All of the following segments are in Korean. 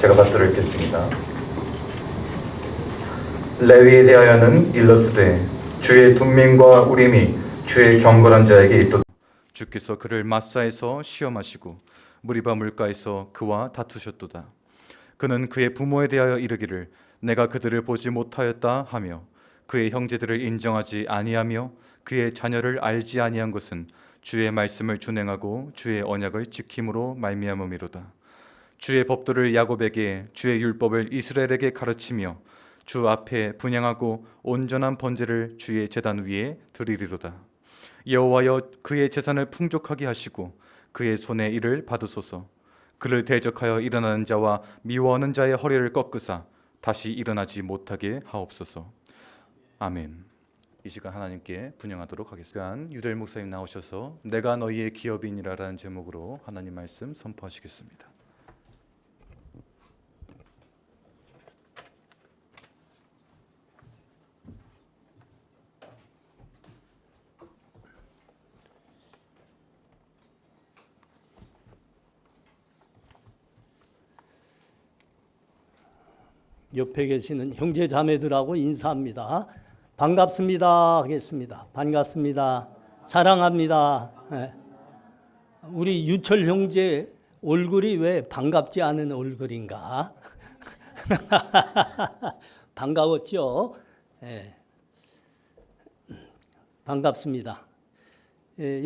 제가 받들어 읽겠습니다. 레위에 대하여는 일러스되 주의 둠밈과 우림이 주의 경건한 자에게 있도다. 주께서 그를 마사에서 시험하시고 무리바 물가에서 그와 다투셨도다. 그는 그의 부모에 대하여 이르기를 내가 그들을 보지 못하였다 하며 그의 형제들을 인정하지 아니하며 그의 자녀를 알지 아니한 것은 주의 말씀을 준행하고 주의 언약을 지킴으로 말미암음이로다. 주의 법도를 야곱에게 주의 율법을 이스라엘에게 가르치며 주 앞에 분향하고 온전한 번제를 주의 제단 위에 드리리로다. 여호와여 그의 재산을 풍족하게 하시고 그의 손에 일을 받으소서. 그를 대적하여 일어나는 자와 미워하는 자의 허리를 꺾으사 다시 일어나지 못하게 하옵소서. 아멘. 이 시간 하나님께 분향하도록 하겠습니다. 유대일 목사님 나오셔서 내가 너희의 기업인이라라는 제목으로 하나님 말씀 선포하시겠습니다. 옆에 계시는 형제 자매들하고 인사합니다. 반갑습니다 하겠습니다. 반갑습니다. 사랑합니다. 네. 우리 유철 형제 얼굴이 왜 반갑지 않은 얼굴인가? 반가웠죠? 네. 반갑습니다.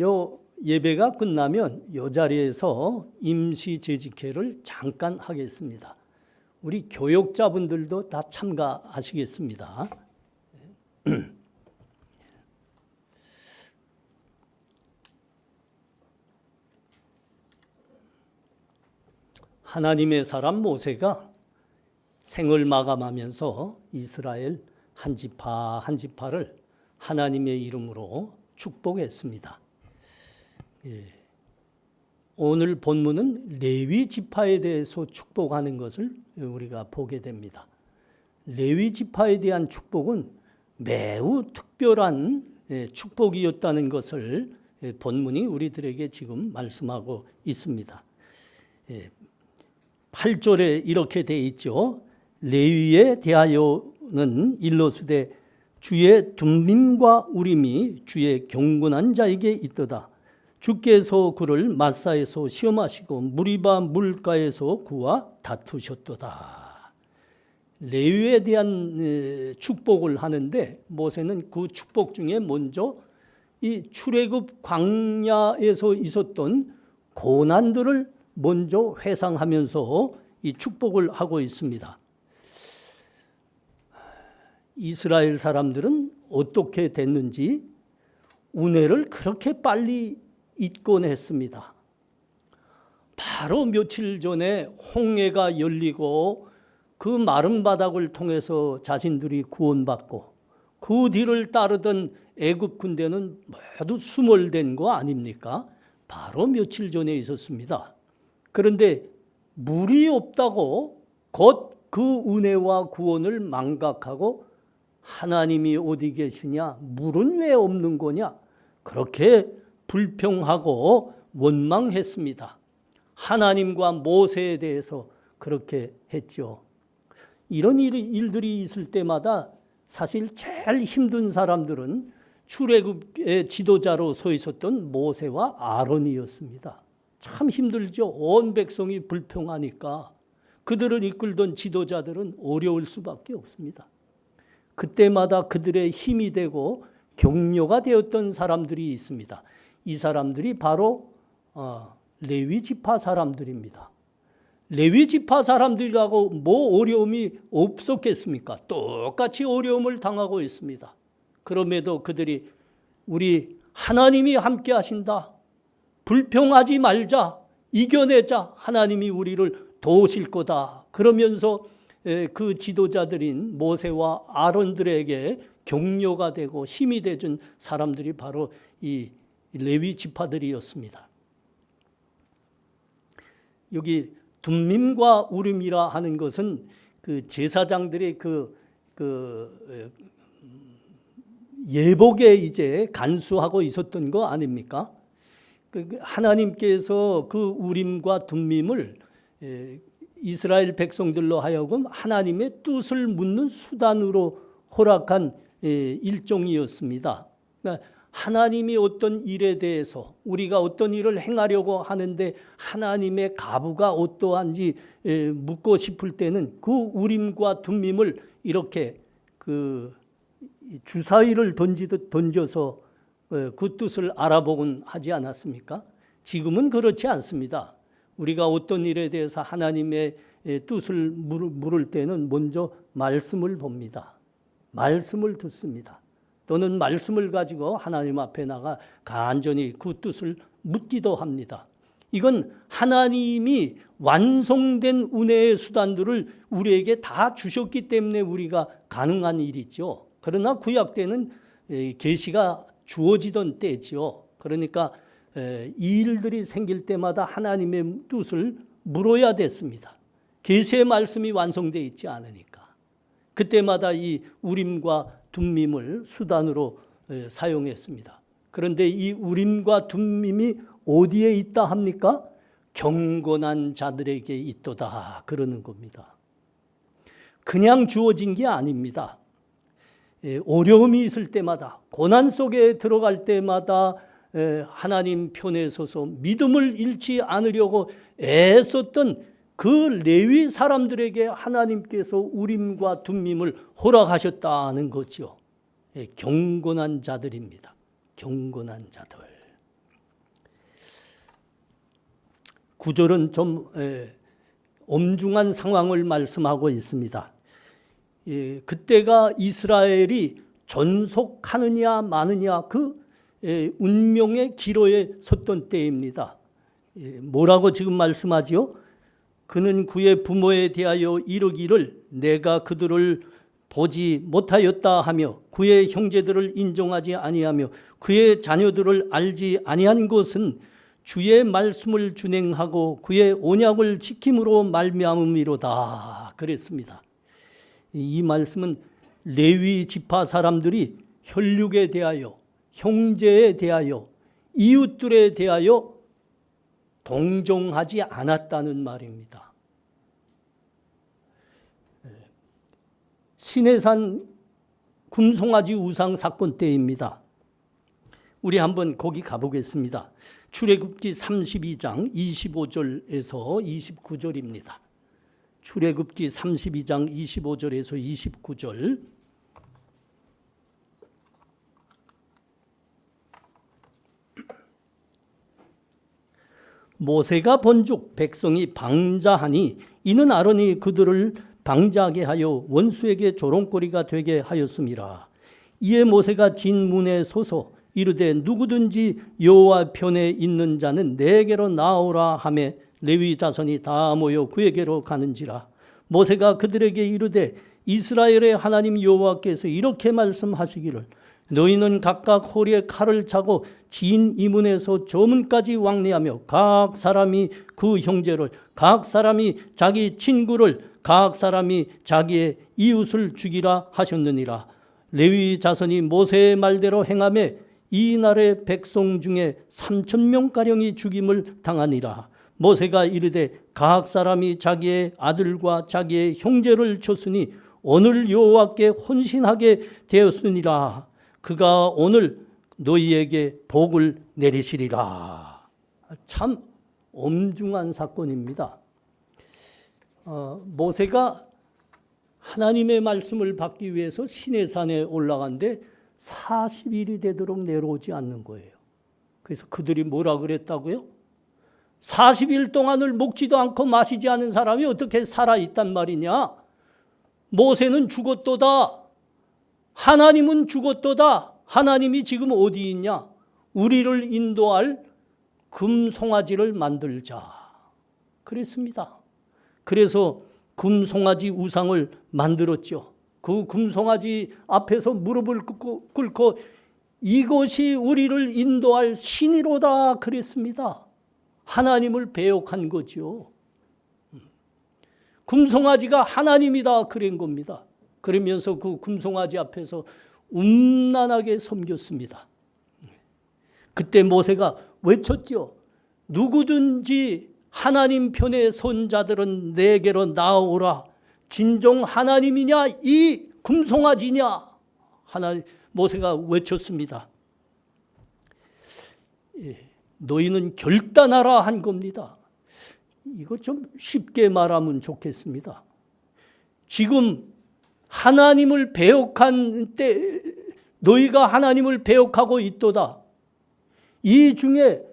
요 예배가 끝나면 요 자리에서 임시 재직회를 잠깐 하겠습니다. 우리 교역자분들도 다 참가하시겠습니다. 하나님의 사람 모세가 생을 마감하면서 이스라엘 한 지파 한 지파를 하나님의 이름으로 축복했습니다. 오늘 본문은 레위 지파에 대해서 축복하는 것을 우리가 보게 됩니다. 레위 지파에 대한 축복은 매우 특별한 축복이었다는 것을 본문이 우리들에게 지금 말씀하고 있습니다. 8절에 이렇게 돼 있죠. 레위에 대하여는 일러스되 주의 둠밈과 우림이 주의 경건한 자에게 있도다. 주께서 그를 마사에서 시험하시고 무리바 물가에서 그와 다투셨도다. 레위에 대한 축복을 하는데 모세는 그 축복 중에 먼저 이 출애굽 광야에서 있었던 고난들을 먼저 회상하면서 이 축복을 하고 있습니다. 이스라엘 사람들은 어떻게 됐는지 은혜를 그렇게 빨리 잊곤 했습니다. 바로 며칠 전에 홍해가 열리고 그 마른 바닥을 통해서 자신들이 구원받고 그 뒤를 따르던 애굽 군대는 모두 수몰된 거 아닙니까? 바로 며칠 전에 있었습니다. 그런데 물이 없다고 곧 그 은혜와 구원을 망각하고 하나님이 어디 계시냐? 물은 왜 없는 거냐? 그렇게 불평하고 원망했습니다. 하나님과 모세에 대해서 그렇게 했죠. 이런 일들이 있을 때마다 사실 제일 힘든 사람들은 출애굽의 지도자로 서 있었던 모세와 아론이었습니다. 참 힘들죠. 온 백성이 불평하니까 그들을 이끌던 지도자들은 어려울 수밖에 없습니다. 그때마다 그들의 힘이 되고 격려가 되었던 사람들이 있습니다. 이 사람들이 바로 레위 지파 사람들입니다. 레위 지파 사람들이라고 뭐 어려움이 없었겠습니까? 똑같이 어려움을 당하고 있습니다. 그럼에도 그들이 우리 하나님이 함께 하신다. 불평하지 말자. 이겨내자. 하나님이 우리를 도우실 거다. 그러면서 그 지도자들인 모세와 아론들에게 격려가 되고 힘이 되준 사람들이 바로 이 레위 지파들이었습니다. 여기 둠밈과 우림이라 하는 것은 그 제사장들의 그 예복에 이제 간수하고 있었던 거 아닙니까? 하나님께서 그 우림과 둠밈을 이스라엘 백성들로 하여금 하나님의 뜻을 묻는 수단으로 허락한 일종이었습니다. 그러니까 하나님이 어떤 일에 대해서 우리가 어떤 일을 행하려고 하는데 하나님의 가부가 어떠한지 묻고 싶을 때는 그 우림과 둠밈을 이렇게 그 주사위를 던지듯 던져서 그 뜻을 알아보곤 하지 않았습니까? 지금은 그렇지 않습니다. 우리가 어떤 일에 대해서 하나님의 뜻을 물을 때는 먼저 말씀을 봅니다. 말씀을 듣습니다. 또는 말씀을 가지고 하나님 앞에 나가 간절히 그 뜻을 묻기도 합니다. 이건 하나님이 완성된 은혜의 수단들을 우리에게 다 주셨기 때문에 우리가 가능한 일이죠. 그러나 구약 때는 계시가 주어지던 때지요. 그러니까 이 일들이 생길 때마다 하나님의 뜻을 물어야 됐습니다. 계시의 말씀이 완성되어 있지 않으니까. 그때마다 이 우림과 둠밈을 수단으로 사용했습니다. 그런데 이 우림과 둠밈이 어디에 있다 합니까? 경건한 자들에게 있도다 그러는 겁니다. 그냥 주어진 게 아닙니다. 어려움이 있을 때마다, 고난 속에 들어갈 때마다 하나님 편에 서서 믿음을 잃지 않으려고 애썼던 그 레위 사람들에게 하나님께서 우림과 둠밈을 허락하셨다는 거죠. 경건한 자들입니다. 경건한 자들. 구절은 좀 엄중한 상황을 말씀하고 있습니다. 그때가 이스라엘이 존속하느냐 마느냐 그 운명의 기로에 섰던 때입니다. 뭐라고 지금 말씀하지요? 그는 그의 부모에 대하여 이르기를 내가 그들을 보지 못하였다 하며 그의 형제들을 인정하지 아니하며 그의 자녀들을 알지 아니한 것은 주의 말씀을 준행하고 그의 언약을 지킴으로 말미암음이로다 그랬습니다. 이 말씀은 레위 지파 사람들이 혈육에 대하여, 형제에 대하여, 이웃들에 대하여 동정하지 않았다는 말입니다. 시내산 금송아지 우상 사건 때입니다. 우리 한번 거기 가보겠습니다. 출애굽기 32장 25절에서 29절입니다. 출애굽기 32장 25절에서 29절. 모세가 본즉 백성이 방자하니 이는 아론이 그들을 방자하게 하여 원수에게 조롱거리가 되게 하였음이라. 이에 모세가 진문에 서서 이르되 누구든지 여호와 편에 있는 자는 내게로 나오라 하매 레위 자손이 다 모여 그에게로 가는지라. 모세가 그들에게 이르되 이스라엘의 하나님 여호와께서 이렇게 말씀하시기를 너희는 각각 허리에 칼을 차고 진 이문에서 저 문까지 왕래하며 각 사람이 그 형제를, 각 사람이 자기 친구를, 각 사람이 자기의 이웃을 죽이라 하셨느니라. 레위 자손이 모세의 말대로 행하며 이 날의 백성 중에 3,000명가량이 죽임을 당하니라. 모세가 이르되 각 사람이 자기의 아들과 자기의 형제를 쳤으니 오늘 여호와께 헌신하게 되었으니라. 그가 오늘 너희에게 복을 내리시리라. 참 엄중한 사건입니다. 모세가 하나님의 말씀을 받기 위해서 시내산에 올라간데 40일이 되도록 내려오지 않는 거예요. 그래서 그들이 뭐라 그랬다고요? 40일 동안을 먹지도 않고 마시지 않은 사람이 어떻게 살아있단 말이냐? 모세는 죽었도다. 하나님은 죽었도다. 하나님이 지금 어디 있냐? 우리를 인도할 금송아지를 만들자. 그랬습니다. 그래서 금송아지 우상을 만들었죠. 그 금송아지 앞에서 무릎을 꿇고 이것이 우리를 인도할 신이로다 그랬습니다. 하나님을 배역한 거죠. 금송아지가 하나님이다 그런 겁니다. 그러면서 그 금송아지 앞에서 음란하게 섬겼습니다. 그때 모세가 외쳤죠. 누구든지 하나님 편에 선 자들은 내게로 나오라. 진정 하나님이냐 이 금송아지냐. 모세가 외쳤습니다. 너희는 결단하라 한 겁니다. 이거 좀 쉽게 말하면 좋겠습니다. 지금 하나님을 배역한 때 너희가 하나님을 배역하고 있도다. 이 중에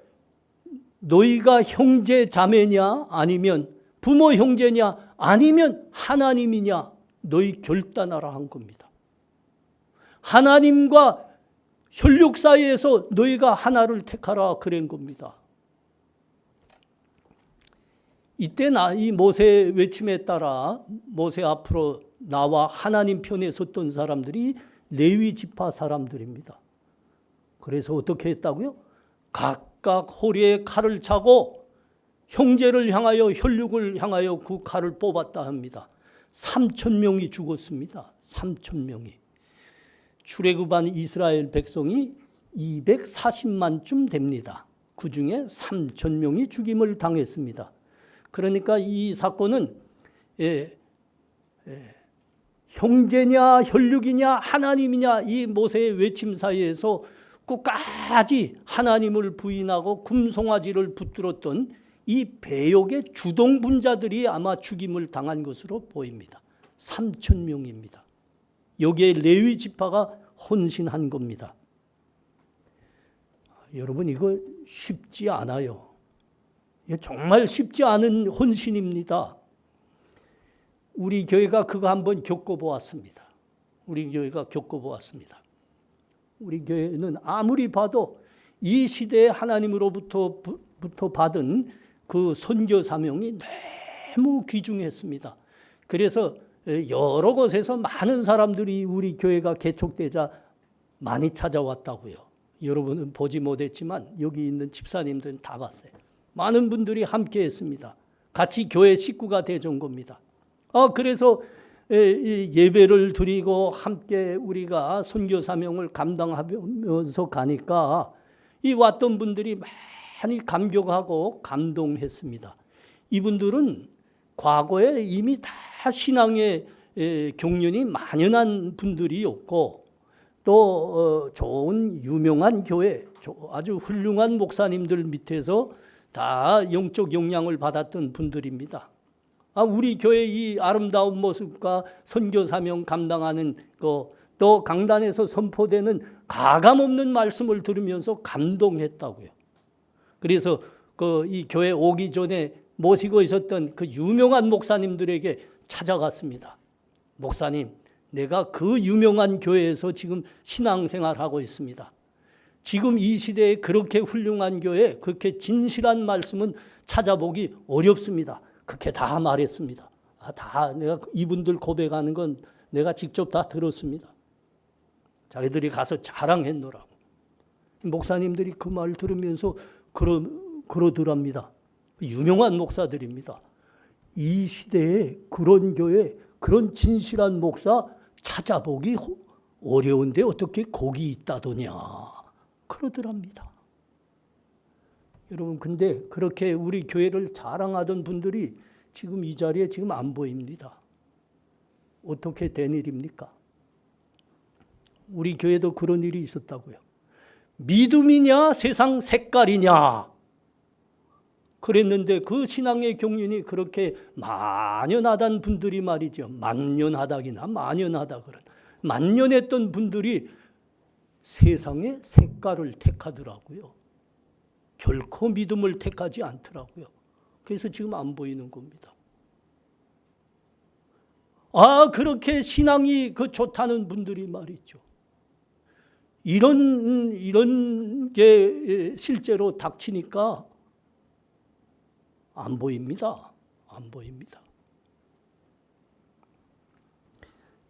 너희가 형제 자매냐 아니면 부모 형제냐 아니면 하나님이냐 너희 결단하라 한 겁니다. 하나님과 혈육 사이에서 너희가 하나를 택하라 그런 겁니다. 이때 이 모세 외침에 따라 모세 앞으로 나와 하나님 편에 섰던 사람들이 레위 지파 사람들입니다. 그래서 어떻게 했다고요? 각각 허리에 칼을 차고 형제를 향하여 혈육을 향하여 그 칼을 뽑았다 합니다. 3,000명이 죽었습니다. 3,000명이. 출애굽한 이스라엘 백성이 240만쯤 됩니다. 그 중에 3,000명이 죽임을 당했습니다. 그러니까 이 사건은 형제냐 혈육이냐 하나님이냐 이 모세의 외침 사이에서 끝까지 하나님을 부인하고 금송아지를 붙들었던 이 배역의 주동분자들이 아마 죽임을 당한 것으로 보입니다. 3,000명입니다. 여기에 레위 지파가 헌신한 겁니다. 여러분 이거 쉽지 않아요. 이게 정말 쉽지 않은 헌신입니다. 우리 교회가 그거 한번 겪어보았습니다. 우리 교회가 겪어보았습니다. 우리 교회는 아무리 봐도 이 시대에 하나님으로부터 받은 그 선교 사명이 너무 귀중했습니다. 그래서 여러 곳에서 많은 사람들이 우리 교회가 개척되자 많이 찾아왔다고요. 여러분은 보지 못했지만 여기 있는 집사님들은 다 봤어요. 많은 분들이 함께 했습니다. 같이 교회 식구가 되준 겁니다. 그래서 예배를 드리고 함께 우리가 선교 사명을 감당하면서 가니까 이 왔던 분들이 많이 감격하고 감동했습니다. 이분들은 과거에 이미 다 신앙의 경륜이 만연한 분들이었고 또 좋은 유명한 교회 아주 훌륭한 목사님들 밑에서 다 영적 영향을 받았던 분들입니다. 우리 교회 이 아름다운 모습과 선교 사명 감당하는 또 강단에서 선포되는 가감없는 말씀을 들으면서 감동했다고요. 그래서 이 교회 오기 전에 모시고 있었던 그 유명한 목사님들에게 찾아갔습니다. 목사님, 내가 그 유명한 교회에서 지금 신앙생활하고 있습니다. 지금 이 시대에 그렇게 훌륭한 교회, 그렇게 진실한 말씀은 찾아보기 어렵습니다. 그렇게 다 말했습니다. 다 내가 이분들 고백하는 건 내가 직접 다 들었습니다. 자기들이 가서 자랑했노라고. 목사님들이 그 말 들으면서 그러더랍니다. 유명한 목사들입니다. 이 시대에 그런 교회, 그런 진실한 목사 찾아보기 어려운데 어떻게 거기 있다더냐. 그러더랍니다. 여러분, 근데 그렇게 우리 교회를 자랑하던 분들이 지금 이 자리에 지금 안 보입니다. 어떻게 된 일입니까? 우리 교회도 그런 일이 있었다고요. 믿음이냐 세상 색깔이냐 그랬는데 그 신앙의 경륜이 그렇게 만연하던 분들이 말이죠. 만연하다기나 만연하다 그런 만연했던 분들이 세상의 색깔을 택하더라고요. 결코 믿음을 택하지 않더라고요. 그래서 지금 안 보이는 겁니다. 그렇게 신앙이 좋다는 분들이 말이죠. 이런 게 실제로 닥치니까 안 보입니다. 안 보입니다.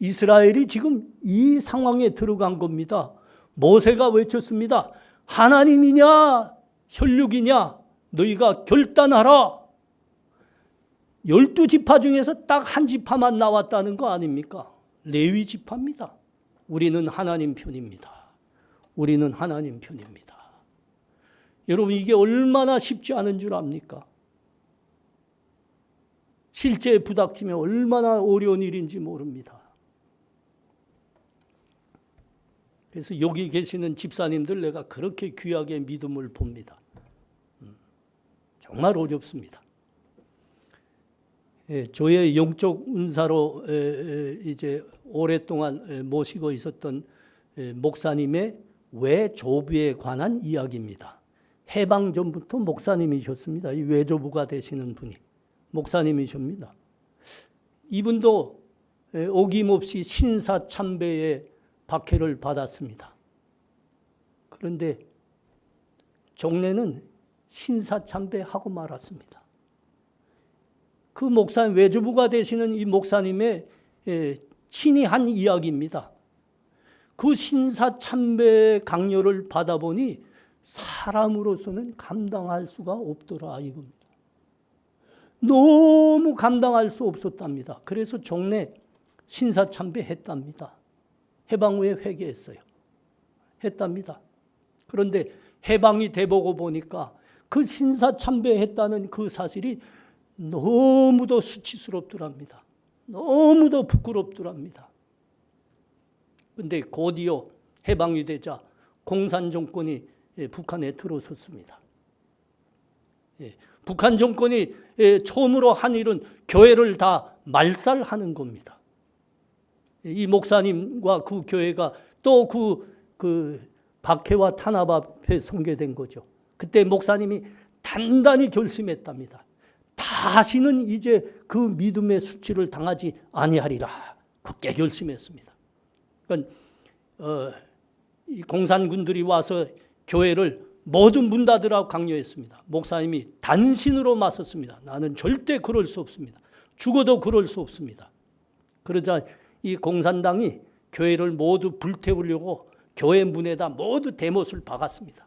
이스라엘이 지금 이 상황에 들어간 겁니다. 모세가 외쳤습니다. 하나님이냐 혈육이냐 너희가 결단하라. 12지파 중에서 딱 한 지파만 나왔다는 거 아닙니까? 레위 지파입니다. 우리는 하나님 편입니다. 우리는 하나님 편입니다. 여러분 이게 얼마나 쉽지 않은 줄 압니까? 실제에 부닥치면 얼마나 어려운 일인지 모릅니다. 그래서 여기 계시는 집사님들 내가 그렇게 귀하게 믿음을 봅니다. 정말 어렵습니다. 저의 영적 은사로 이제 오랫동안 모시고 있었던 목사님의 외조부에 관한 이야기입니다. 해방 전부터 목사님이셨습니다. 이 외조부가 되시는 분이 목사님이십니다. 이분도 어김없이 신사참배의 박해를 받았습니다. 그런데 종래는 신사참배하고 말았습니다. 그 목사님, 외조부가 되시는 이 목사님의 친히 한 이야기입니다. 그 신사참배 강요를 받아보니 사람으로서는 감당할 수가 없더라 이겁니다. 너무 감당할 수 없었답니다. 그래서 종래 신사참배 했답니다. 해방 후에 회개했어요. 했답니다. 그런데 해방이 돼보고 보니까 그 신사참배했다는 그 사실이 너무도 수치스럽더랍니다. 너무도 부끄럽더랍니다. 그런데 곧이어 해방이 되자 공산 정권이 북한에 들어섰습니다. 북한 정권이 처음으로 한 일은 교회를 다 말살하는 겁니다. 이 목사님과 그 교회가 또 그 박해와 탄압 앞에 서게 된 거죠. 그때 목사님이 단단히 결심했답니다. 다시는 이제 그 믿음의 수치를 당하지 아니하리라. 굳게 결심했습니다. 그러니까 이 공산군들이 와서 교회를 모든 문 닫으라고 강요했습니다. 목사님이 단신으로 맞섰습니다. 나는 절대 그럴 수 없습니다. 죽어도 그럴 수 없습니다. 그러자 이 공산당이 교회를 모두 불태우려고 교회 문에다 모두 대못을 박았습니다.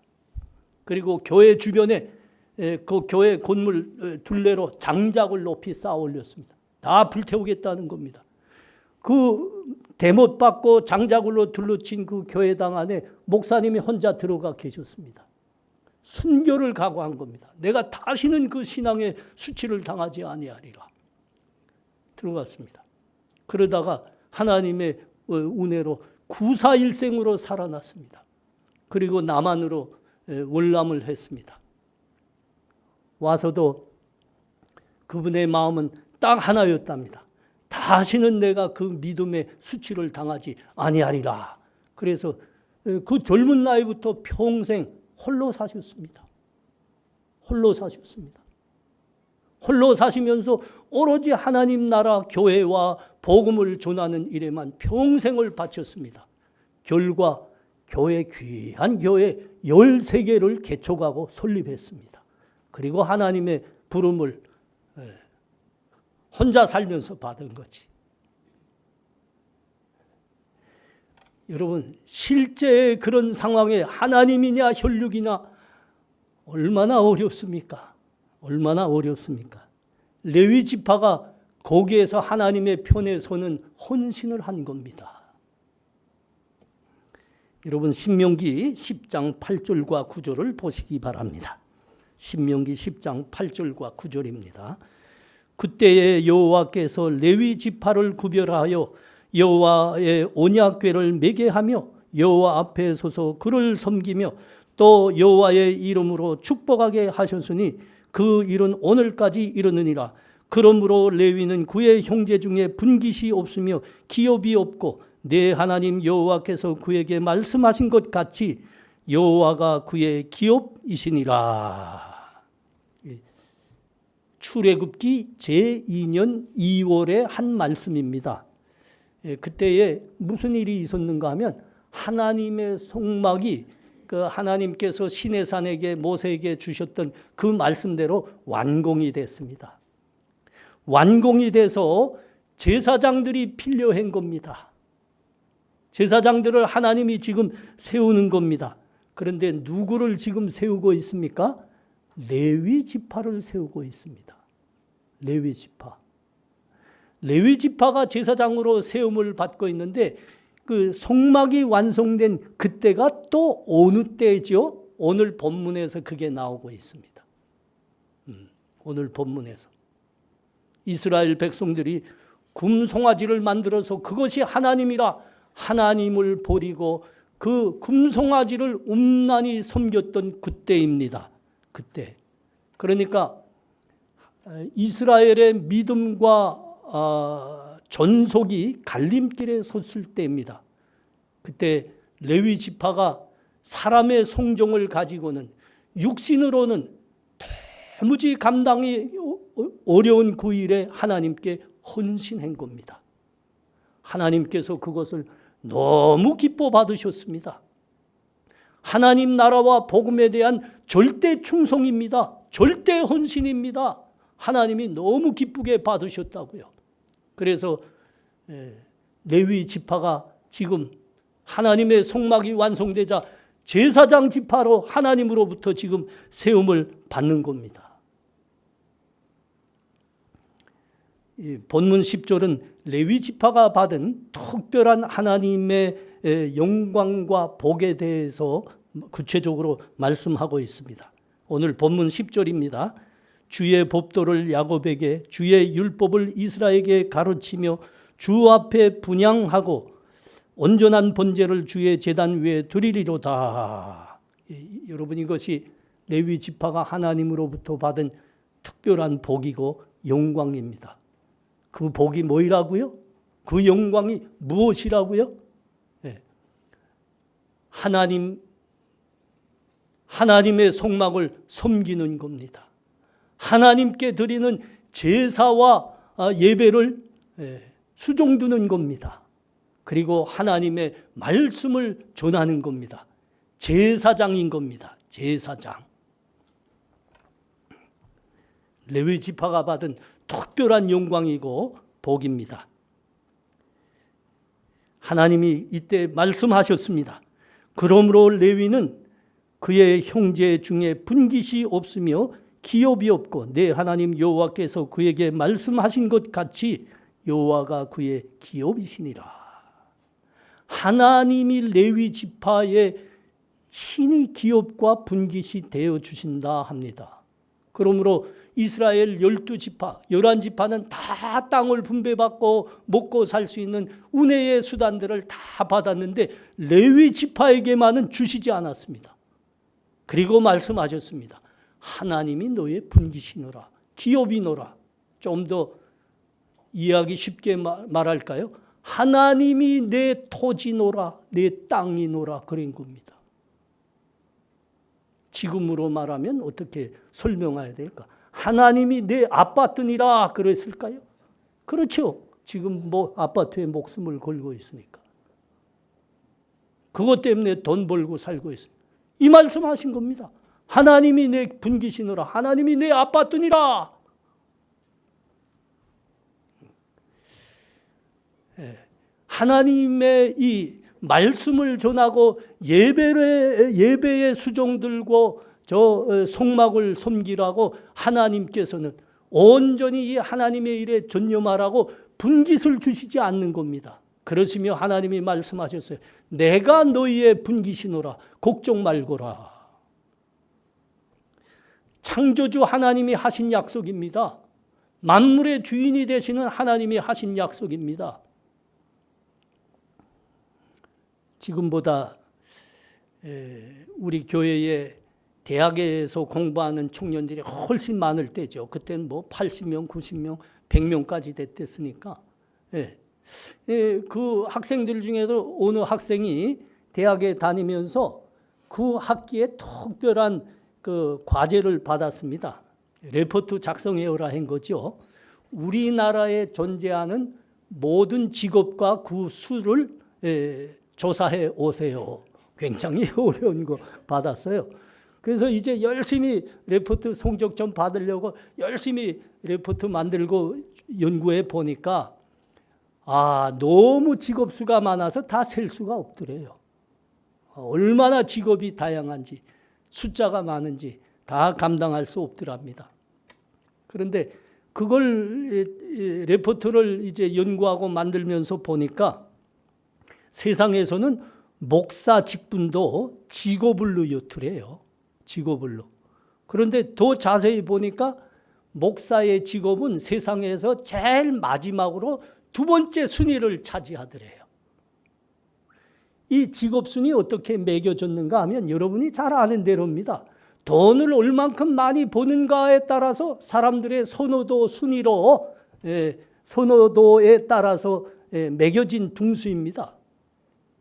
그리고 교회 주변에 그 교회 건물 둘레로 장작을 높이 쌓아 올렸습니다. 다 불태우겠다는 겁니다. 그 대못 받고 장작으로 둘러친 그 교회당 안에 목사님이 혼자 들어가 계셨습니다. 순교를 각오한 겁니다. 내가 다시는 그 신앙의 수치를 당하지 아니하리라. 들어갔습니다. 그러다가 하나님의 은혜로 구사일생으로 살아났습니다. 그리고 남한으로 월남을 했습니다. 와서도 그분의 마음은 딱 하나였답니다. 다시는 내가 그 믿음의 수치를 당하지 아니하리라. 그래서 그 젊은 나이부터 평생 홀로 사셨습니다. 홀로 사셨습니다. 홀로 사시면서 오로지 하나님 나라 교회와 복음을 전하는 일에만 평생을 바쳤습니다. 결과 귀한 교회 13개를 개척하고 설립했습니다. 그리고 하나님의 부름을 혼자 살면서 받은 거지. 여러분, 실제 그런 상황에 하나님이냐 혈육이냐 얼마나 어렵습니까? 얼마나 어렵습니까? 레위 지파가 거기에서 하나님의 편에 서는 헌신을 한 겁니다. 여러분, 신명기 10장 8절과 9절을 보시기 바랍니다. 신명기 10장 8절과 9절입니다. 그때에 여호와께서 레위 지파를 구별하여 여호와의 언약궤를 매게 하며 여호와 앞에 서서 그를 섬기며 또 여호와의 이름으로 축복하게 하셨으니 그 일은 오늘까지 이르느니라. 그러므로 레위는 그의 형제 중에 분깃이 없으며 기업이 없고 내 하나님 여호와께서 그에게 말씀하신 것 같이 여호와가 그의 기업이시니라. 출애굽기 제2년 2월의 한 말씀입니다. 그때에 무슨 일이 있었는가 하면 하나님의 성막이 그 하나님께서 시내산에게 모세에게 주셨던 그 말씀대로 완공이 됐습니다. 완공이 돼서 제사장들이 필요한 겁니다. 제사장들을 하나님이 지금 세우는 겁니다. 그런데 누구를 지금 세우고 있습니까? 레위 지파를 세우고 있습니다. 레위 지파. 레위 지파가 제사장으로 세움을 받고 있는데 그 성막이 완성된 그때가 또 어느 때죠? 오늘 본문에서 그게 나오고 있습니다. 오늘 본문에서. 이스라엘 백성들이 금송아지를 만들어서 그것이 하나님이라 하나님을 버리고 그 금송아지를 음란히 섬겼던 그때입니다. 그때. 그러니까 이스라엘의 믿음과 전속이 갈림길에 섰을 때입니다. 그때 레위 지파가 사람의 성정을 가지고는 육신으로는 도무지 감당이 어려운 그 일에 하나님께 헌신한 겁니다. 하나님께서 그것을 너무 기뻐 받으셨습니다. 하나님 나라와 복음에 대한 절대 충성입니다. 절대 헌신입니다. 하나님이 너무 기쁘게 받으셨다고요. 그래서 레위 지파가 지금 하나님의 성막이 완성되자 제사장 지파로 하나님으로부터 지금 세움을 받는 겁니다. 이 본문 10절은 레위 지파가 받은 특별한 하나님의 영광과 복에 대해서 구체적으로 말씀하고 있습니다. 오늘 본문 10절입니다. 주의 법도를 야곱에게 주의 율법을 이스라엘에게 가르치며 주 앞에 분향하고 온전한 번제를 주의 제단 위에 드리리로다. 여러분, 이것이 레위 지파가 하나님으로부터 받은 특별한 복이고 영광입니다. 그 복이 뭐이라고요? 그 영광이 무엇이라고요? 하나님의 성막을 섬기는 겁니다. 하나님께 드리는 제사와 예배를 수종두는 겁니다. 그리고 하나님의 말씀을 전하는 겁니다. 제사장인 겁니다. 제사장. 레위 지파가 받은 특별한 영광이고 복입니다. 하나님이 이때 말씀하셨습니다. 그러므로 레위는 그의 형제 중에 분깃이 없으며 기업이 없고 내 하나님 여호와께서 그에게 말씀하신 것 같이 여호와가 그의 기업이시니라. 하나님이 레위 지파의 친히 기업과 분깃이 되어 주신다 합니다. 그러므로 이스라엘 12지파, 11지파는 다 땅을 분배받고 먹고 살 수 있는 은혜의 수단들을 다 받았는데 레위 지파에게만은 주시지 않았습니다. 그리고 말씀하셨습니다. 하나님이 너의 분깃이노라, 기업이노라. 좀 더 이해하기 쉽게 말할까요? 하나님이 내 토지노라, 내 땅이노라 그런 겁니다. 지금으로 말하면 어떻게 설명해야 될까? 하나님이 내 아파트니라 그랬을까요? 그렇죠. 지금 뭐 아파트에 목숨을 걸고 있으니까. 그것 때문에 돈 벌고 살고 있어요. 이 말씀하신 겁니다. 하나님이 내 분깃이노라, 하나님이 내 아파트니라. 하나님의 이 말씀을 전하고 예배의 수종들고 저 성막을 섬기라고 하나님께서는 온전히 이 하나님의 일에 전념하라고 분깃을 주시지 않는 겁니다. 그러시며 하나님이 말씀하셨어요. 내가 너희의 분깃이노라, 걱정 말거라. 창조주 하나님이 하신 약속입니다. 만물의 주인이 되시는 하나님이 하신 약속입니다. 지금보다 우리 교회에 대학에서 공부하는 청년들이 훨씬 많을 때죠. 그때는 뭐 80명, 90명, 100명까지 됐댔으니까. 그 학생들 중에도 어느 학생이 대학에 다니면서 그 학기에 특별한 그 과제를 받았습니다. 레포트 작성해오라 한 거죠. 우리나라에 존재하는 모든 직업과 그 수를 조사해 오세요. 굉장히 어려운 거 받았어요. 그래서 이제 열심히 레포트 성적 좀 받으려고 열심히 레포트 만들고 연구해 보니까 너무 직업 수가 많아서 다 셀 수가 없더래요. 얼마나 직업이 다양한지 숫자가 많은지 다 감당할 수 없더랍니다. 그런데 그걸 레포트를 이제 연구하고 만들면서 보니까 세상에서는 목사 직분도 직업을로 였더래요. 직업을로. 그런데 더 자세히 보니까 목사의 직업은 세상에서 제일 마지막으로 두 번째 순위를 차지하더래요. 이 직업 순위 어떻게 매겨졌는가 하면 여러분이 잘 아는 대로입니다. 돈을 얼만큼 많이 버는가에 따라서 사람들의 선호도 순위로 선호도에 따라서 매겨진 등수입니다.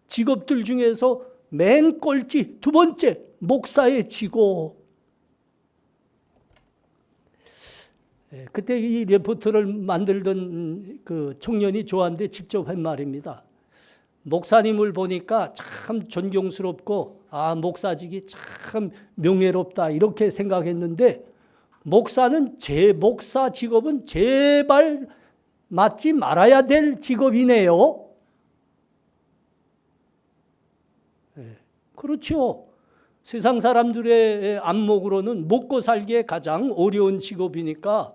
직업들 중에서 맨 꼴찌 두 번째 목사의 직업. 그때 이 레포트를 만들던 그 청년이 저한테 직접 한 말입니다. 목사님을 보니까 참 존경스럽고 목사직이 참 명예롭다 이렇게 생각했는데 목사는 목사 직업은 제발 맡지 말아야 될 직업이네요. 그렇죠. 세상 사람들의 안목으로는 먹고 살기에 가장 어려운 직업이니까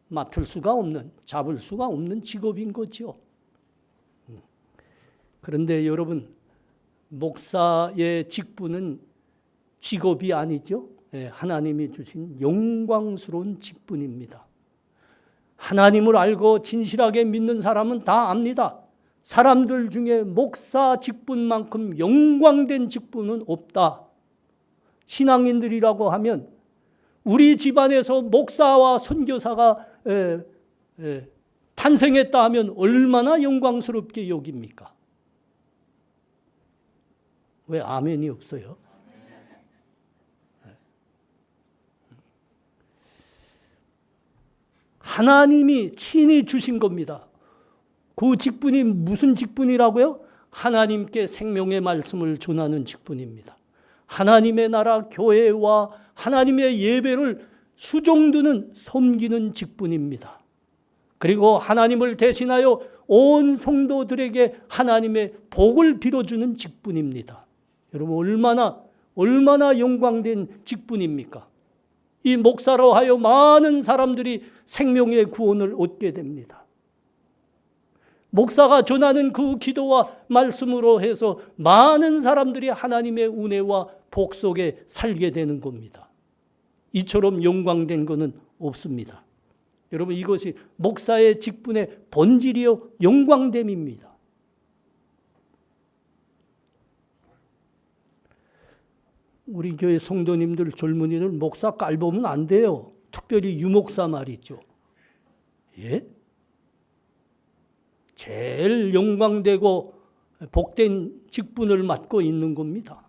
맡을 수가 없는, 잡을 수가 없는 직업인 거죠. 그런데 여러분, 목사의 직분은 직업이 아니죠. 하나님이 주신 영광스러운 직분입니다. 하나님을 알고 진실하게 믿는 사람은 다 압니다. 사람들 중에 목사 직분만큼 영광된 직분은 없다. 신앙인들이라고 하면 우리 집안에서 목사와 선교사가 탄생했다 하면 얼마나 영광스럽게 여깁니까? 왜 아멘이 없어요? 하나님이 친히 주신 겁니다. 그 직분이 무슨 직분이라고요? 하나님께 생명의 말씀을 전하는 직분입니다. 하나님의 나라 교회와 하나님의 예배를 수종드는 섬기는 직분입니다. 그리고 하나님을 대신하여 온 성도들에게 하나님의 복을 빌어주는 직분입니다. 여러분 얼마나 영광된 직분입니까? 이 목사로 하여 많은 사람들이 생명의 구원을 얻게 됩니다. 목사가 전하는 그 기도와 말씀으로 해서 많은 사람들이 하나님의 은혜와 복 속에 살게 되는 겁니다. 이처럼 영광된 것은 없습니다. 여러분 이것이 목사의 직분의 본질이요 영광됨입니다. 우리 교회 성도님들 젊은이들 목사 깔보면 안 돼요. 특별히 유목사 말이죠. 예? 제일 영광되고 복된 직분을 맡고 있는 겁니다.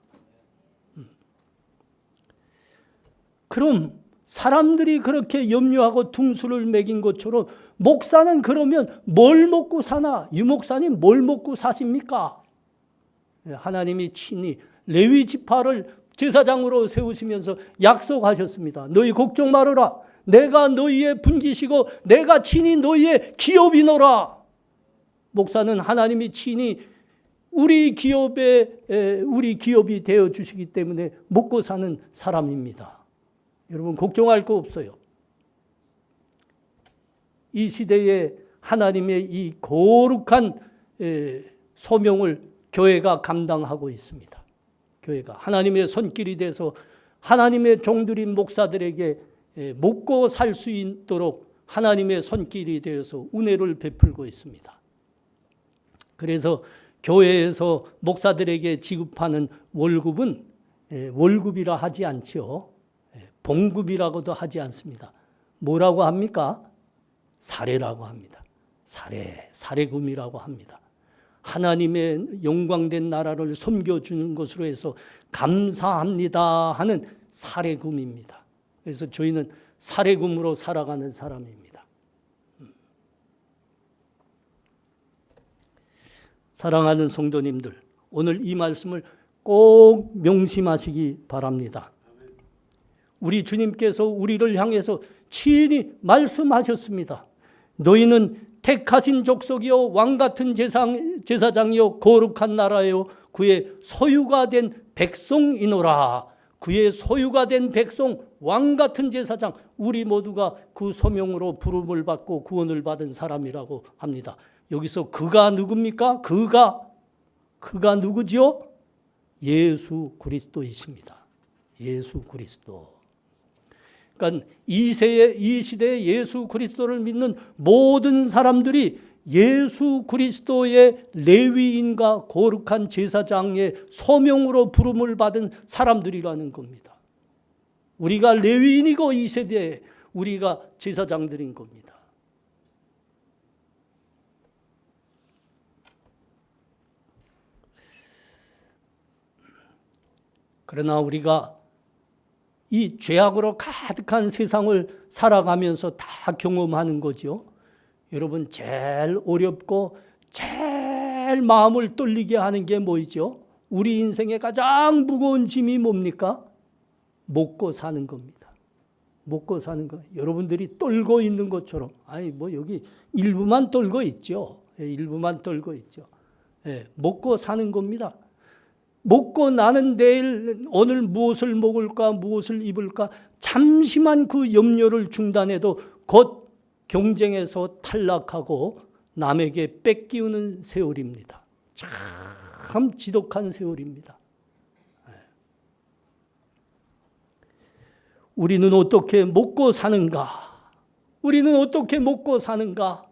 그럼 사람들이 그렇게 염려하고 등수를 매긴 것처럼 목사는 그러면 뭘 먹고 사나? 유목사님 뭘 먹고 사십니까? 하나님이 친히 레위 지파를 제사장으로 세우시면서 약속하셨습니다. 너희 걱정 말아라. 내가 너희의 분기시고 내가 친히 너희의 기업이노라. 목사는 하나님이 친히 우리 기업이 되어 주시기 때문에 먹고 사는 사람입니다. 여러분 걱정할 거 없어요. 이 시대에 하나님의 이 거룩한 소명을 교회가 감당하고 있습니다. 교회가 하나님의 손길이 돼서 하나님의 종들인 목사들에게 먹고 살 수 있도록 하나님의 손길이 되어서 은혜를 베풀고 있습니다. 그래서 교회에서 목사들에게 지급하는 월급은 월급이라 하지 않죠. 봉급이라고도 하지 않습니다. 뭐라고 합니까? 사례라고 합니다. 사례금이라고 합니다. 하나님의 영광된 나라를 섬겨주는 것으로 해서 감사합니다 하는 사례금입니다. 그래서 저희는 사례금으로 살아가는 사람입니다. 사랑하는 성도님들, 오늘 이 말씀을 꼭 명심하시기 바랍니다. 우리 주님께서 우리를 향해서 친히 말씀하셨습니다. 너희는 택하신 족속이요 왕같은 제사장이요 거룩한 나라요 그의 소유가 된 백성이노라. 그의 소유가 된 백성, 왕같은 제사장, 우리 모두가 그 소명으로 부름을 받고 구원을 받은 사람이라고 합니다. 여기서 그가 누굽니까? 그가 누구지요? 예수 그리스도이십니다. 예수 그리스도. 그러니까 이 시대에 예수 그리스도를 믿는 모든 사람들이 예수 그리스도의 레위인과 거룩한 제사장의 소명으로 부름을 받은 사람들이라는 겁니다. 우리가 레위인이고 이 세대에 우리가 제사장들인 겁니다. 그러나 우리가 이 죄악으로 가득한 세상을 살아가면서 다 경험하는 거죠. 여러분, 제일 어렵고 제일 마음을 떨리게 하는 게 뭐죠? 우리 인생의 가장 무거운 짐이 뭡니까? 먹고 사는 겁니다. 먹고 사는 거. 여러분들이 떨고 있는 것처럼, 아니 뭐 여기 일부만 떨고 있죠. 일부만 떨고 있죠. 먹고 사는 겁니다. 먹고 나는 내일 오늘 무엇을 먹을까 무엇을 입을까 잠시만 그 염려를 중단해도 곧 경쟁에서 탈락하고 남에게 뺏기우는 세월입니다. 참 지독한 세월입니다. 우리는 어떻게 먹고 사는가? 우리는 어떻게 먹고 사는가?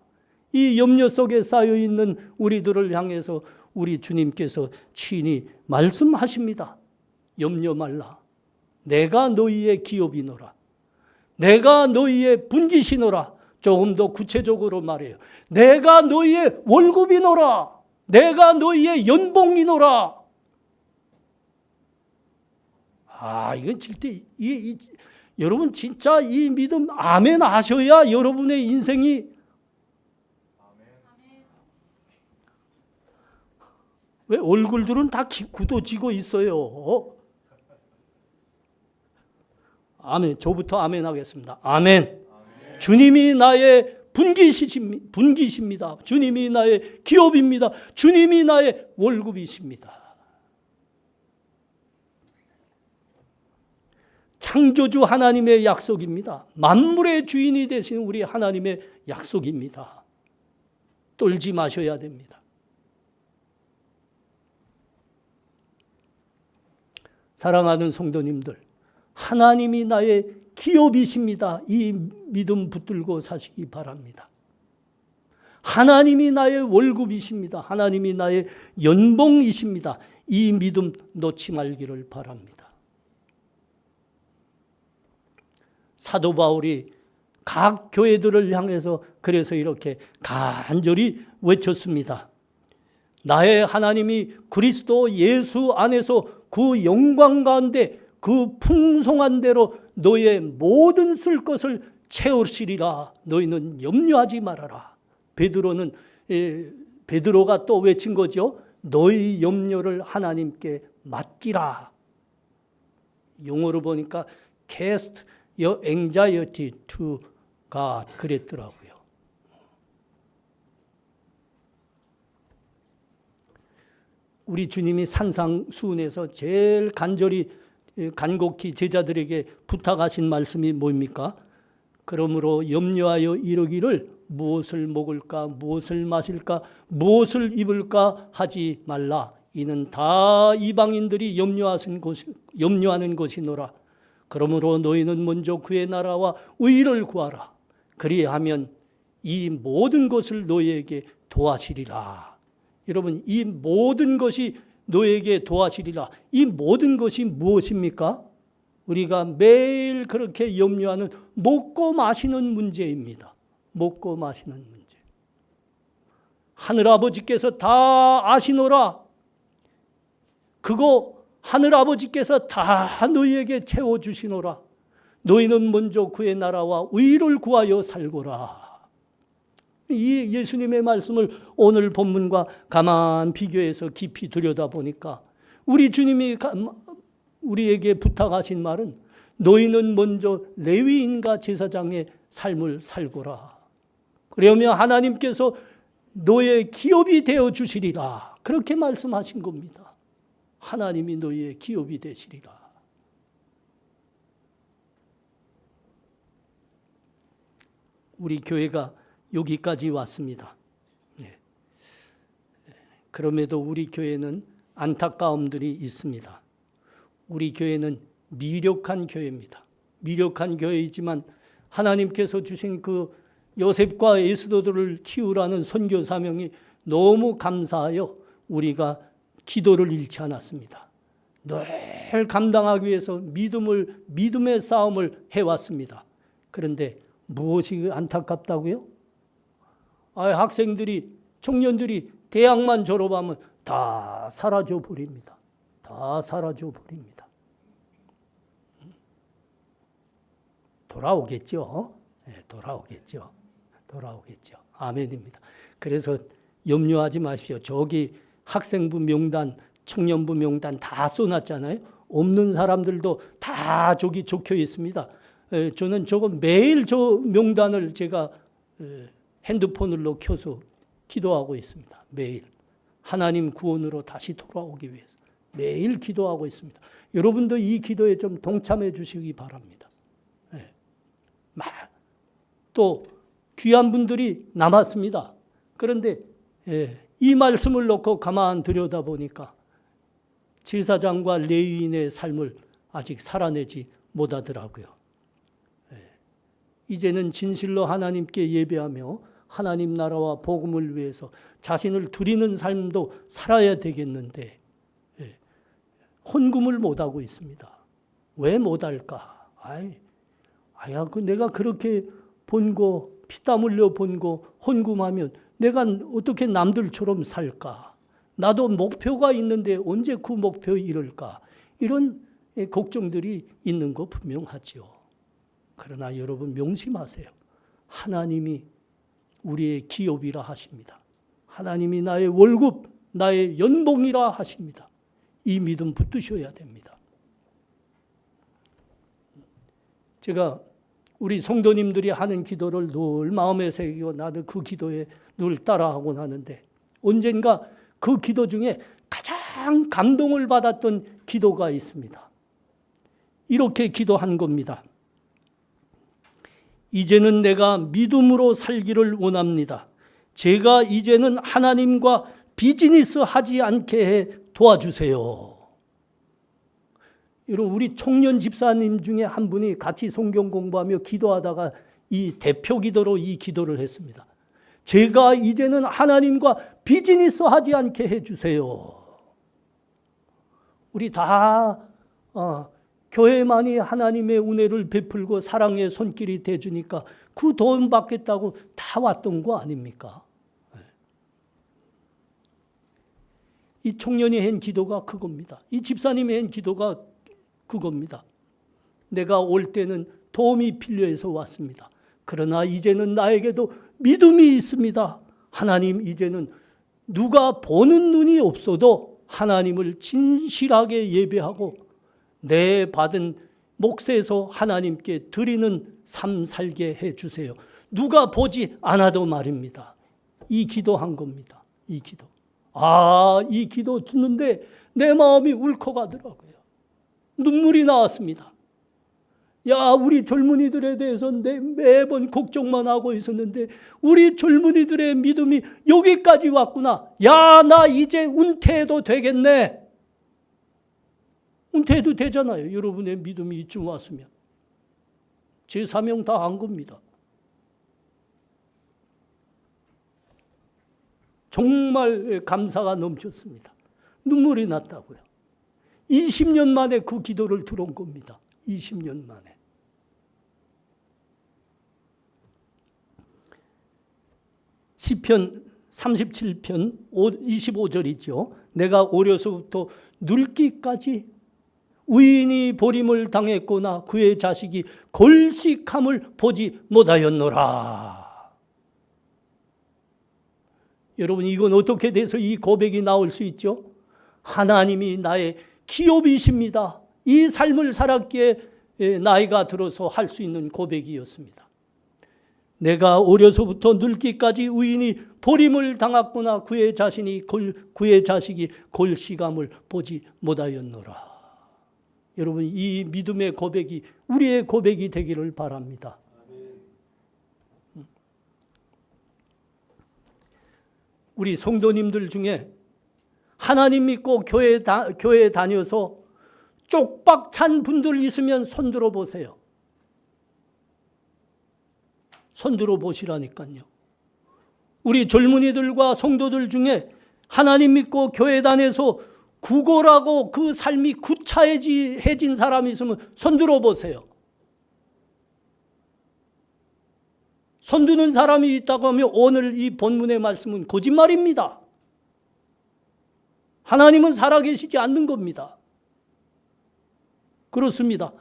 이 염려 속에 쌓여있는 우리들을 향해서 우리 주님께서 친히 말씀하십니다. 염려 말라. 내가 너희의 기업이노라. 내가 너희의 분깃이노라. 조금 더 구체적으로 말해요. 내가 너희의 월급이노라. 내가 너희의 연봉이노라. 이건 진짜 여러분 진짜 이 믿음 아멘 하셔야 여러분의 인생이 왜 얼굴들은 다 굳어지고 있어요? 아멘. 저부터 아멘 하겠습니다. 아멘. 주님이 나의 분깃입니다. 주님이 나의 기업입니다. 주님이 나의 월급이십니다. 창조주 하나님의 약속입니다. 만물의 주인이 되신 우리 하나님의 약속입니다. 떨지 마셔야 됩니다. 사랑하는 성도님들, 하나님이 나의 기업이십니다. 이 믿음 붙들고 사시기 바랍니다. 하나님이 나의 월급이십니다. 하나님이 나의 연봉이십니다. 이 믿음 놓지 말기를 바랍니다. 사도 바울이 각 교회들을 향해서 그래서 이렇게 간절히 외쳤습니다. 나의 하나님이 그리스도 예수 안에서 그 영광 가운데 그 풍성한 대로 너의 모든 쓸 것을 채우시리라. 너희는 염려하지 말아라. 베드로가 또 외친 거죠. 너희 염려를 하나님께 맡기라. 영어로 보니까 cast your anxiety to God 그랬더라고요. 우리 주님이 산상수훈에서 제일 간곡히 제자들에게 부탁하신 말씀이 뭡니까? 그러므로 염려하여 이르기를 무엇을 먹을까, 무엇을 마실까, 무엇을 입을까 하지 말라. 이는 다 이방인들이 염려하는 것이노라. 그러므로 너희는 먼저 그의 나라와 의를 구하라. 그리하면 이 모든 것을 너희에게 도와시리라. 여러분, 이 모든 것이 너에게 도와시리라. 이 모든 것이 무엇입니까? 우리가 매일 그렇게 염려하는 먹고 마시는 문제입니다. 먹고 마시는 문제. 하늘아버지께서 다 아시노라. 그거 하늘아버지께서 다 너희에게 채워주시노라. 너희는 먼저 그의 나라와 의를 구하여 살거라. 이 예수님의 말씀을 오늘 본문과 가만 비교해서 깊이 들여다보니까 우리 주님이 우리에게 부탁하신 말은 너희는 먼저 레위인과 제사장의 삶을 살거라. 그러면 하나님께서 너의 기업이 되어 주시리라. 그렇게 말씀하신 겁니다. 하나님이 너희의 기업이 되시리라. 우리 교회가 여기까지 왔습니다. 그럼에도 우리 교회는 안타까움들이 있습니다. 우리 교회는 미력한 교회입니다. 미력한 교회이지만 하나님께서 주신 그 요셉과 에스더들을 키우라는 선교 사명이 너무 감사하여 우리가 기도를 잃지 않았습니다. 늘 감당하기 위해서 믿음의 싸움을 해왔습니다. 그런데 무엇이 안타깝다고요? 학생들이, 청년들이 대학만 졸업하면 다 사라져 버립니다. 다 사라져 버립니다. 돌아오겠죠. 네, 돌아오겠죠. 아멘입니다. 그래서 염려하지 마십시오. 저기 학생부 명단, 청년부 명단 다 써놨잖아요. 없는 사람들도 다 저기 적혀 있습니다. 저는 저거 매일 저 명단을 제가 핸드폰으로 켜서 기도하고 있습니다. 매일 하나님 구원으로 다시 돌아오기 위해서 매일 기도하고 있습니다. 여러분도 이 기도에 좀 동참해 주시기 바랍니다. 또 귀한 분들이 남았습니다. 그런데 이 말씀을 놓고 가만 들여다보니까 제사장과 레위인의 삶을 아직 살아내지 못하더라고요. 이제는 진실로 하나님께 예배하며 하나님 나라와 복음을 위해서 자신을 드리는 삶도 살아야 되겠는데 헌금을 못하고 있습니다. 왜 못할까? 내가 그렇게 번 거, 피땀 흘려 번 거 헌금하면 내가 어떻게 남들처럼 살까? 나도 목표가 있는데 언제 그 목표에 이를까? 이런 걱정들이 있는 거 분명하죠. 그러나 여러분 명심하세요. 하나님이 우리의 기업이라 하십니다. 하나님이 나의 월급, 나의 연봉이라 하십니다. 이 믿음 붙드셔야 됩니다. 제가 우리 성도님들이 하는 기도를 늘 마음에 새기고 나도 그 기도에 늘 따라하곤 하는데 언젠가 그 기도 중에 가장 감동을 받았던 기도가 있습니다. 이렇게 기도한 겁니다. 이제는 내가 믿음으로 살기를 원합니다. 제가 이제는 하나님과 비즈니스 하지 않게 해 도와주세요. 여러분, 우리 청년 집사님 중에 한 분이 같이 성경 공부하며 기도하다가 이 대표 기도로 이 기도를 했습니다. 제가 이제는 하나님과 비즈니스 하지 않게 해주세요. 우리 다 교회만이 하나님의 은혜를 베풀고 사랑의 손길이 돼주니까 그 도움 받겠다고 다 왔던 거 아닙니까? 이 청년이 한 기도가 그겁니다. 이 집사님이 한 기도가 그겁니다. 내가 올 때는 도움이 필요해서 왔습니다. 그러나 이제는 나에게도 믿음이 있습니다. 하나님, 이제는 누가 보는 눈이 없어도 하나님을 진실하게 예배하고 내 받은 몫에서 하나님께 드리는 삶 살게 해주세요. 누가 보지 않아도 말입니다. 이 기도한 겁니다. 이 기도. 이 기도 듣는데 내 마음이 울컥하더라고요. 눈물이 나왔습니다. 우리 젊은이들에 대해서 매번 걱정만 하고 있었는데 우리 젊은이들의 믿음이 여기까지 왔구나. 나 이제 은퇴해도 되겠네. 은퇴해도 되잖아요. 여러분의 믿음이 이쯤 왔으면. 제 사명 다 한 겁니다. 정말 감사가 넘쳤습니다. 눈물이 났다고요. 20년 만에 그 기도를 들은 겁니다. 20년 만에. 시편 37편 25절이죠. 내가 어려서부터 늙기까지 의인이 버림을 당했거나 그의 자식이 걸식함을 보지 못하였노라. 여러분, 이건 어떻게 돼서 이 고백이 나올 수 있죠? 하나님이 나의 기업이십니다. 이 삶을 살았기에 나이가 들어서 할 수 있는 고백이었습니다. 내가 어려서부터 늙기까지 의인이 버림을 당했거나 그의 자식이 걸식함을 보지 못하였노라. 여러분, 이 믿음의 고백이 우리의 고백이 되기를 바랍니다. 우리 성도님들 중에 하나님 믿고 교회 다녀서 쪽박 찬 분들 있으면 손 들어 보세요. 손들어 보시라니까요. 우리 젊은이들과 성도들 중에 하나님 믿고 교회 다녀서 구걸하고 그 삶이 구차해진 사람이 있으면 손들어 보세요. 손드는 사람이 있다고 하면 오늘 이 본문의 말씀은 거짓말입니다. 하나님은 살아계시지 않는 겁니다. 그렇습니다.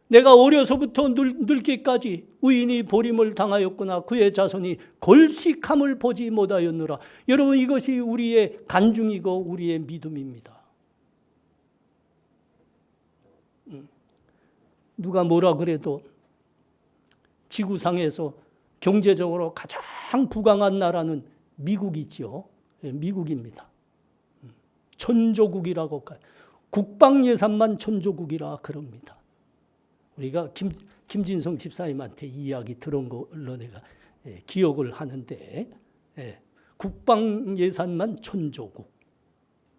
내가 어려서부터 늙기까지 의인이 버림을 당하였구나. 그의 자손이 걸식함을 보지 못하였느라. 여러분, 이것이 우리의 간증이고 우리의 믿음입니다. 누가 뭐라 그래도 지구상에서 경제적으로 가장 부강한 나라는 미국이죠. 미국입니다. 천조국이라고 국방 예산만 천조국이라 그럽니다. 우리가 김진성 집사님한테 이 이야기 들은 걸로 내가 기억을 하는데, 국방 예산만 천조국.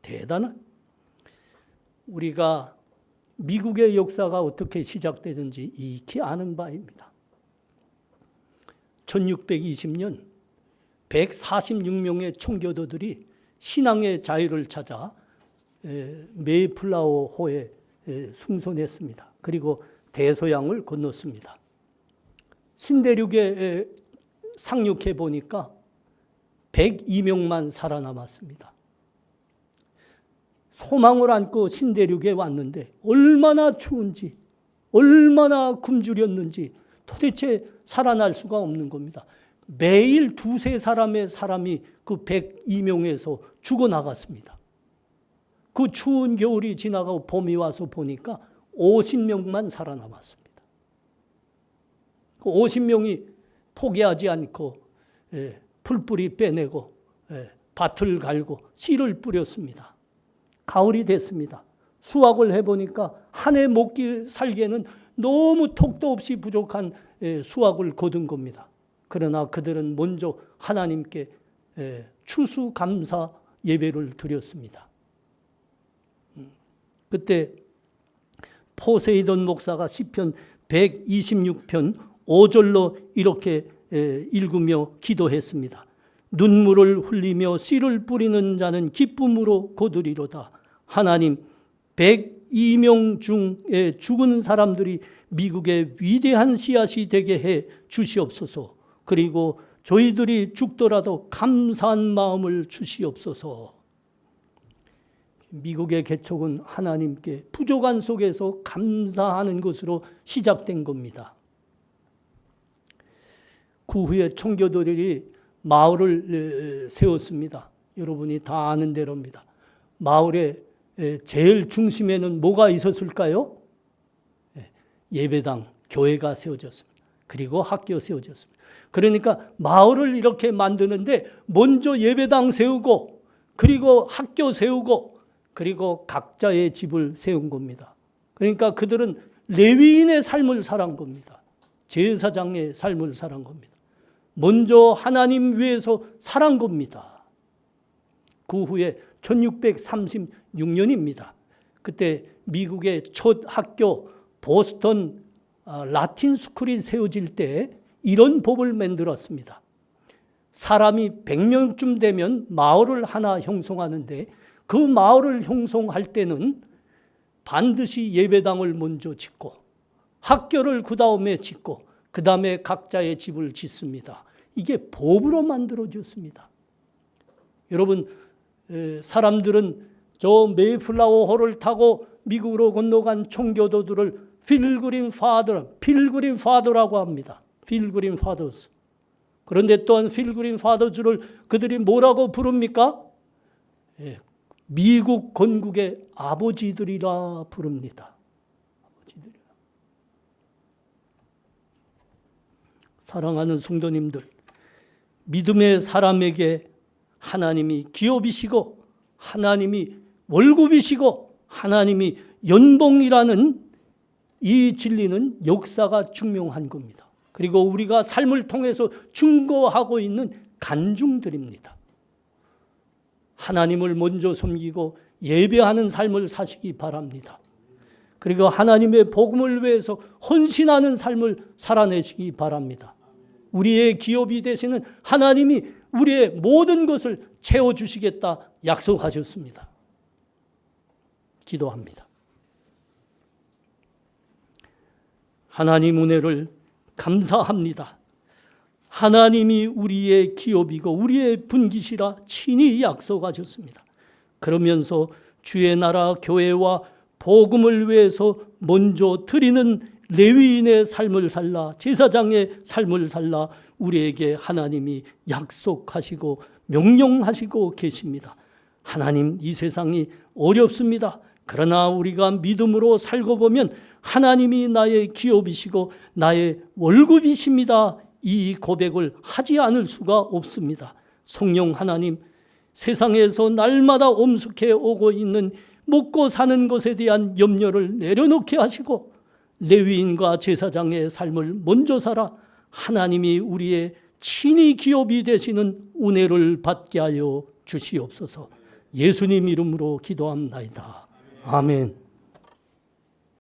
대단한. 우리가 미국의 역사가 어떻게 시작되든지 익히 아는 바입니다. 1620년 146명의 총교도들이 신앙의 자유를 찾아 메이플라워 호에 승선했습니다. 그리고 대서양을 건넜습니다. 신대륙에 상륙해 보니까 102명만 살아남았습니다. 소망을 안고 신대륙에 왔는데 얼마나 추운지, 얼마나 굶주렸는지 도대체 살아날 수가 없는 겁니다. 매일 두세 사람의 사람이 그 102명에서 죽어나갔습니다. 그 추운 겨울이 지나가고 봄이 와서 보니까 50명만 살아남았습니다. 그 50명이 포기하지 않고 풀뿌리 빼내고 밭을 갈고 씨를 뿌렸습니다. 가을이 됐습니다. 수확을 해보니까 한 해 먹기 살기에는 너무 톡도 없이 부족한 수확을 거둔 겁니다. 그러나 그들은 먼저 하나님께 추수감사 예배를 드렸습니다. 그때 포세이돈 목사가 시편 126편 5절로 이렇게 읽으며 기도했습니다. 눈물을 흘리며 씨를 뿌리는 자는 기쁨으로 거두리로다. 하나님, 102명 중에 죽은 사람들이 미국의 위대한 씨앗이 되게 해 주시옵소서. 그리고 저희들이 죽더라도 감사한 마음을 주시옵소서. 미국의 개척은 하나님께 부족한 속에서 감사하는 것으로 시작된 겁니다. 그 후에 총교도들이 마을을 세웠습니다. 여러분이 다 아는 대로입니다. 마을의 제일 중심에는 뭐가 있었을까요? 예배당, 교회가 세워졌습니다. 그리고 학교 세워졌습니다. 그러니까 마을을 이렇게 만드는데 먼저 예배당 세우고, 그리고 학교 세우고, 그리고 각자의 집을 세운 겁니다. 그러니까 그들은 레위인의 삶을 살한 겁니다. 제사장의 삶을 살한 겁니다. 먼저 하나님 위해서 살한 겁니다. 그 후에 1636년입니다. 그때 미국의 첫 학교 보스턴 라틴 스쿨이 세워질 때 이런 법을 만들었습니다. 사람이 100명쯤 되면 마을을 하나 형성하는데 그 마을을 형성할 때는 반드시 예배당을 먼저 짓고 학교를 그 다음에 짓고 그 다음에 각자의 집을 짓습니다. 이게 법으로 만들어졌습니다. 여러분, 사람들은 저 메이플라워 호를 타고 미국으로 건너간 총교도들을 필그림 파더라고 합니다. 필그림 파더스. 그런데 또한 필그림 파더즈를 그들이 뭐라고 부릅니까? 미국 건국의 아버지들이라 부릅니다. 사랑하는 성도님들, 믿음의 사람에게 하나님이 기업이시고 하나님이 월급이시고 하나님이 연봉이라는 이 진리는 역사가 증명한 겁니다. 그리고 우리가 삶을 통해서 증거하고 있는 간증들입니다. 하나님을 먼저 섬기고 예배하는 삶을 사시기 바랍니다. 그리고 하나님의 복음을 위해서 헌신하는 삶을 살아내시기 바랍니다. 우리의 기업이 되시는 하나님이 우리의 모든 것을 채워주시겠다 약속하셨습니다. 기도합니다. 하나님 은혜를 감사합니다. 하나님이 우리의 기업이고 우리의 분깃이라 친히 약속하셨습니다. 그러면서 주의 나라 교회와 복음을 위해서 먼저 드리는 레위인의 삶을 살라, 제사장의 삶을 살라 우리에게 하나님이 약속하시고 명령하시고 계십니다. 하나님, 이 세상이 어렵습니다. 그러나 우리가 믿음으로 살고 보면 하나님이 나의 기업이시고 나의 월급이십니다. 이 고백을 하지 않을 수가 없습니다. 성령 하나님, 세상에서 날마다 엄숙해 오고 있는 먹고 사는 것에 대한 염려를 내려놓게 하시고 레위인과 제사장의 삶을 먼저 살아 하나님이 우리의 친히 기업이 되시는 은혜를 받게 하여 주시옵소서. 예수님 이름으로 기도합나이다. 아멘.